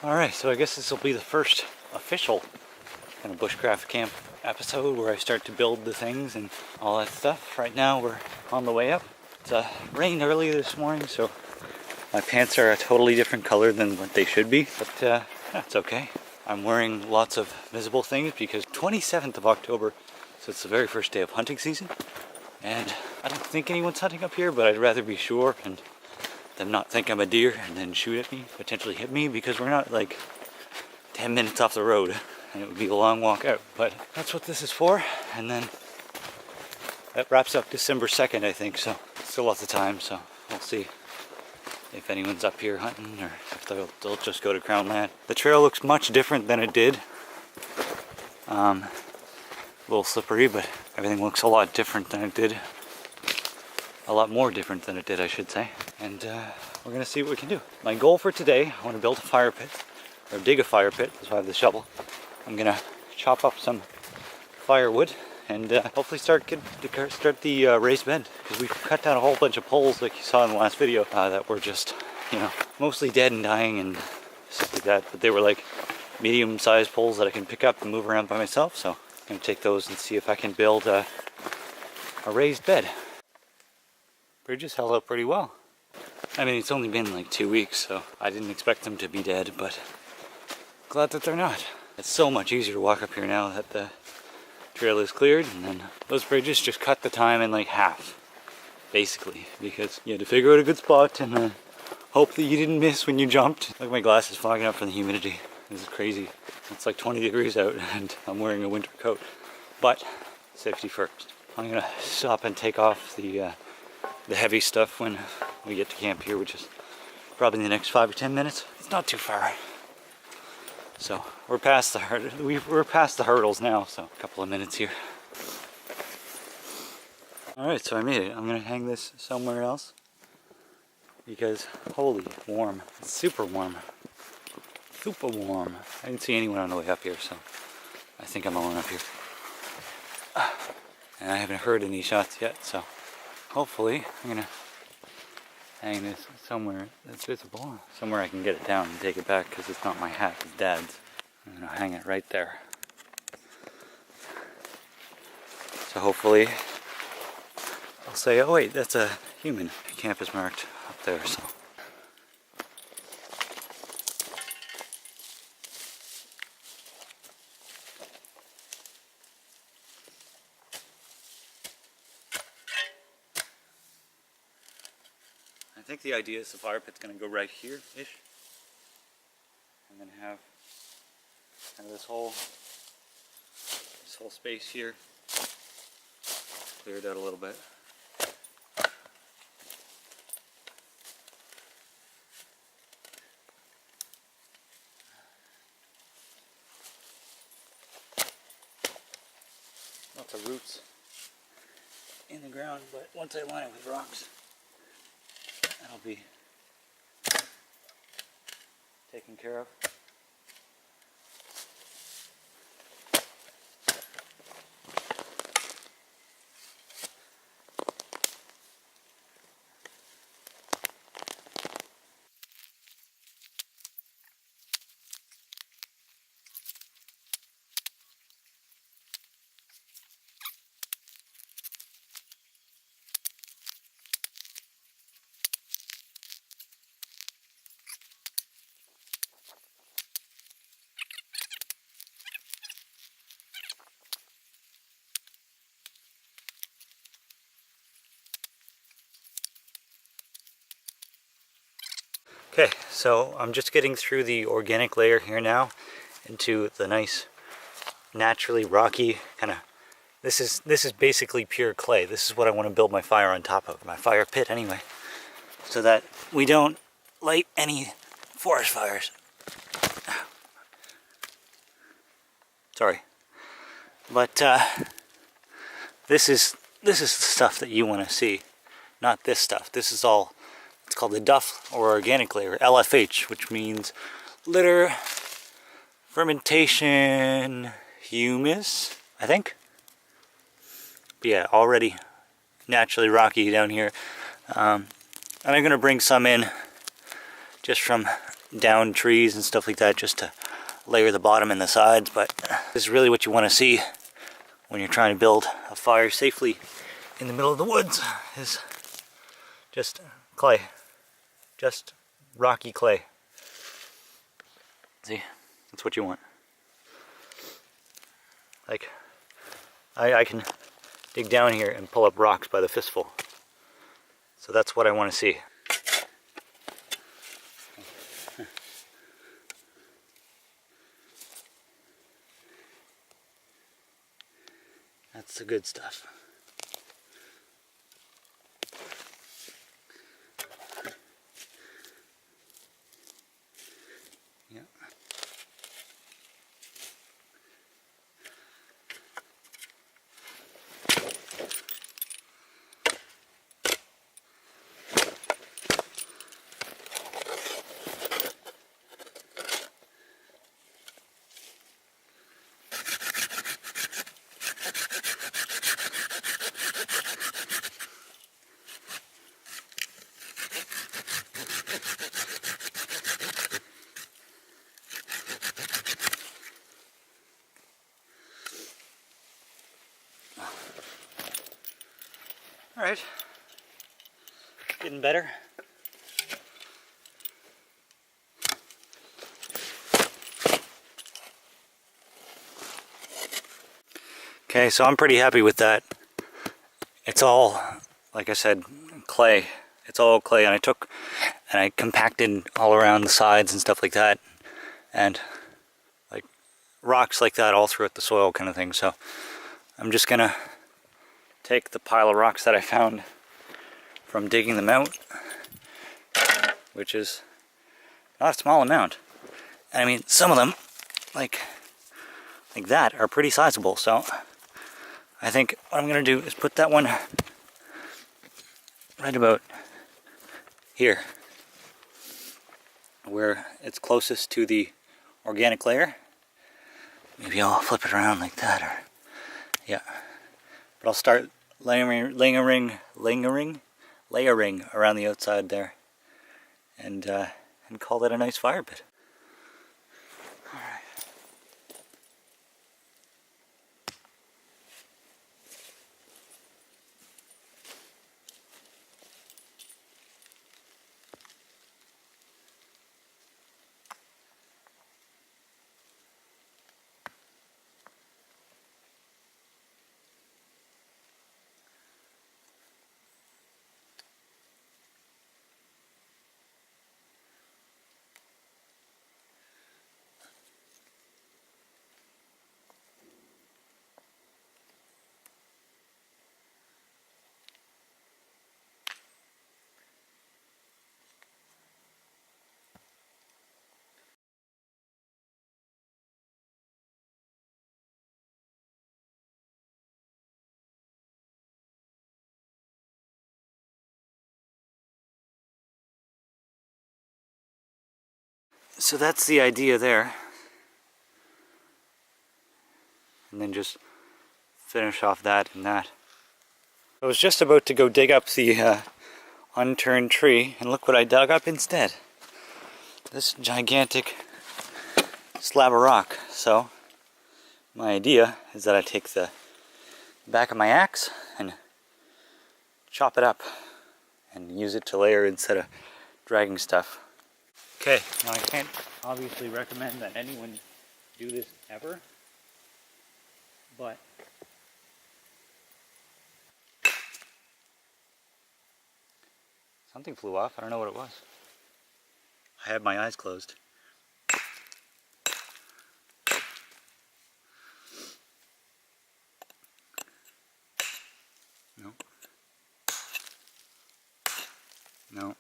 Alright, so I guess this will be the first official kind of bushcraft camp episode where I start to build the things and all that stuff. Right now we're on the way up. It's rained earlier this morning, so my pants are a totally different color than what they should be, but that's okay. I'm wearing lots of visible things because 27th of October, so it's the very first day of hunting season. And I don't think anyone's hunting up here, but I'd rather be sure and them not think I'm a deer and then shoot at me, potentially hit me, because we're not like 10 minutes off the road and it would be a long walk out. But that's what this is for. And then that wraps up December 2nd, I think, so still lots of time, so we'll see if anyone's up here hunting or if they'll just go to Crown Land. The trail looks much different than it did. A little slippery, but everything looks a lot different than it did. A lot more different than it did, I should say. And we're gonna see what we can do. My goal for today, I want to build a fire pit, or dig a fire pit. That's why I have the shovel. I'm gonna chop up some firewood and hopefully start the raised bed, because we cut down a whole bunch of poles like you saw in the last video that were just, you know, mostly dead and dying and stuff like that. But they were like medium-sized poles that I can pick up and move around by myself. So I'm gonna take those and see if I can build a raised bed. Bridges held up pretty well. I mean, it's only been like 2 weeks, so I didn't expect them to be dead, but glad that they're not. It's so much easier to walk up here now that the trail is cleared, and then those bridges just cut the time in like half, basically, because you had to figure out a good spot and then hope that you didn't miss when you jumped. Like, my glass is fogging up from the humidity. This is crazy. It's like 20 degrees out and I'm wearing a winter coat. But safety first. I'm gonna stop and take off the heavy stuff when we get to camp here, which is probably in the next 5 or 10 minutes. It's not too far. So we're past the hurdles now, so a couple of minutes here. Alright, so I made it. I'm gonna hang this somewhere else because holy warm. It's super warm. Super warm. I didn't see anyone on the way up here, so I think I'm alone up here. And I haven't heard any shots yet, so hopefully I'm gonna hang this somewhere that's visible, somewhere I can get it down and take it back, because it's not my hat, it's Dad's. I'm gonna hang it right there. So hopefully I'll say, oh wait, that's a human. Camp is marked up there, so. I think the idea is the fire pit's going to go right here-ish, and then have kind of this whole space here cleared out a little bit. Lots of roots in the ground, but once I line it with rocks, that'll be taken care of. Okay, so I'm just getting through the organic layer here now into the nice, naturally rocky kind of. This is basically pure clay. This is what I want to build my fire on top of, my fire pit anyway, so that we don't light any forest fires. Sorry, but this is the stuff that you want to see, not this stuff. This is all. It's called the duff or organic layer, LFH, which means litter, fermentation, humus, I think. But yeah, already naturally rocky down here. And I'm going to bring some in just from down trees and stuff like that just to layer the bottom and the sides, but this is really what you want to see when you're trying to build a fire safely in the middle of the woods, is just clay, just rocky clay. See, that's what you want. Like, I can dig down here and pull up rocks by the fistful. So that's what I want to see. That's the good stuff. Yeah. All right, getting better. Okay, so I'm pretty happy with that. It's all, like I said, clay. It's all clay, and I compacted all around the sides and stuff like that, and like rocks like that all throughout the soil kind of thing. So I'm just gonna take the pile of rocks that I found from digging them out, which is not a small amount. And I mean, some of them, like that, are pretty sizable. So I think what I'm gonna do is put that one right about here, where it's closest to the organic layer. Maybe I'll flip it around like that, or yeah. But I'll start layering around the outside there, and call that a nice fire pit. All right. So that's the idea there. And then just finish off that and that. I was just about to go dig up the unturned tree, and look what I dug up instead. This gigantic slab of rock. So my idea is that I take the back of my axe and chop it up and use it to layer instead of dragging stuff. Okay, now I can't obviously recommend that anyone do this ever, but something flew off. I don't know what it was. I had my eyes closed. No. No.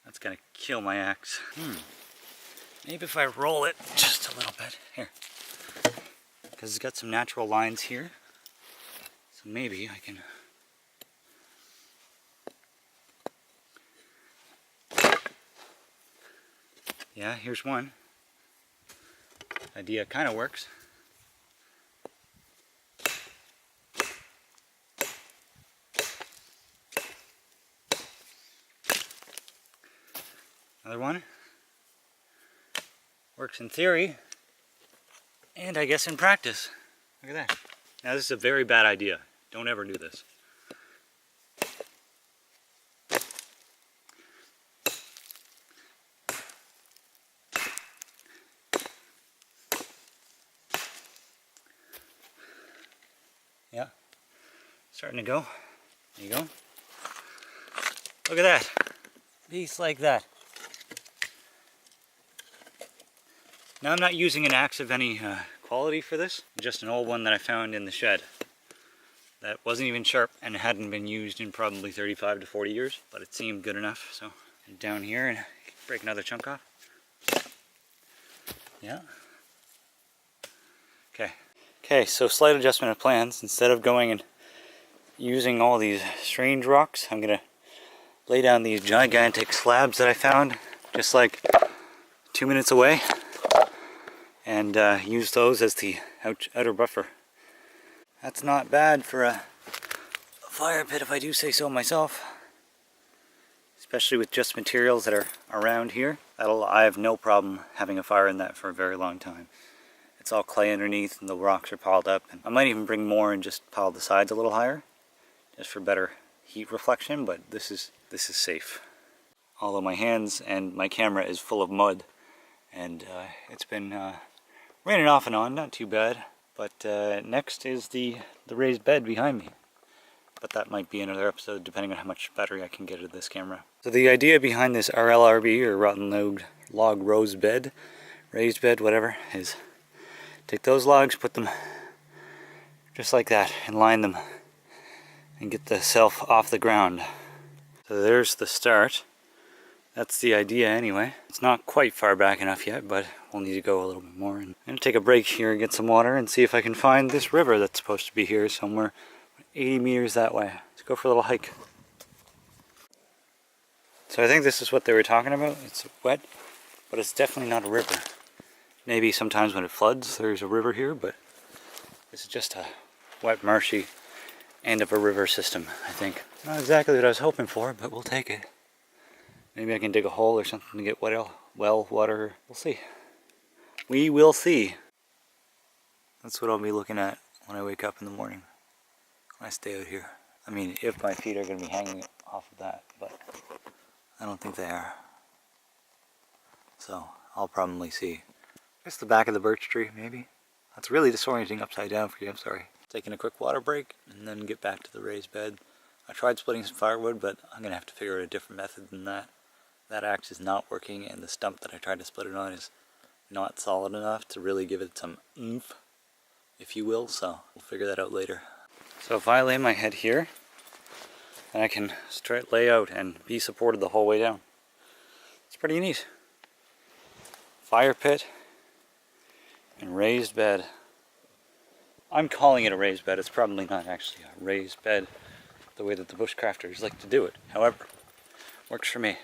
That's gonna kill my axe. Maybe if I roll it just a little bit. Here. Because it's got some natural lines here. So maybe I can... Yeah, here's one. Idea kind of works. Another one. Works in theory, and I guess in practice. Look at that. Now this is a very bad idea. Don't ever do this. Yeah, starting to go. There you go. Look at that. Piece like that. Now I'm not using an axe of any quality for this, just an old one that I found in the shed. That wasn't even sharp and hadn't been used in probably 35 to 40 years, but it seemed good enough. So down here and break another chunk off. Yeah. Okay. Okay, so slight adjustment of plans. Instead of going and using all these strange rocks, I'm gonna lay down these gigantic slabs that I found just like 2 minutes away and use those as the outer buffer. That's not bad for a fire pit, if I do say so myself. Especially with just materials that are around here. I have no problem having a fire in that for a very long time. It's all clay underneath and the rocks are piled up. And I might even bring more and just pile the sides a little higher, just for better heat reflection, but this is safe. Although my hands and my camera is full of mud, and it's been raining off and on, not too bad. But next is the raised bed behind me. But that might be another episode depending on how much battery I can get into this camera. So the idea behind this RLRB, or rotten log raised bed, whatever, is take those logs, put them just like that, and line them, and get the shelf off the ground. So there's the start. That's the idea anyway. It's not quite far back enough yet, but we'll need to go a little bit more. And I'm gonna take a break here and get some water and see if I can find this river that's supposed to be here somewhere 80 meters that way. Let's go for a little hike. So I think this is what they were talking about. It's wet, but it's definitely not a river. Maybe sometimes when it floods there's a river here, but this is just a wet, marshy end of a river system, I think. Not exactly what I was hoping for, but we'll take it. Maybe I can dig a hole or something to get well water. We'll see. We will see. That's what I'll be looking at when I wake up in the morning. When I stay out here. I mean, if my feet are going to be hanging off of that, but I don't think they are. So, I'll probably see. Just the back of the birch tree, maybe. That's really disorienting upside down for you, I'm sorry. Taking a quick water break, and then get back to the raised bed. I tried splitting some firewood, but I'm going to have to figure out a different method than that. That axe is not working, and the stump that I tried to split it on is not solid enough to really give it some oomph, if you will, so we'll figure that out later. So if I lay my head here, then I can straight lay out and be supported the whole way down. It's pretty neat. Fire pit and raised bed. I'm calling it a raised bed. It's probably not actually a raised bed the way that the bushcrafters like to do it. However, works for me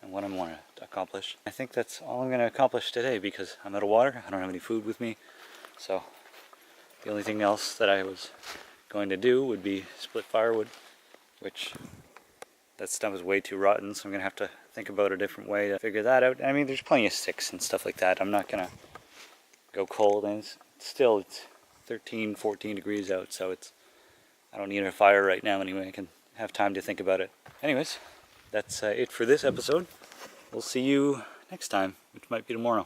and what I want to accomplish. I think that's all I'm going to accomplish today because I'm out of water. I don't have any food with me. So the only thing else that I was going to do would be split firewood, which that stump is way too rotten, so I'm going to have to think about a different way to figure that out. I mean, there's plenty of sticks and stuff like that. I'm not going to go cold, and it's 13, 14 degrees out, so I don't need a fire right now anyway. I can have time to think about it. Anyways, that's it for this episode. We'll see you next time, which might be tomorrow.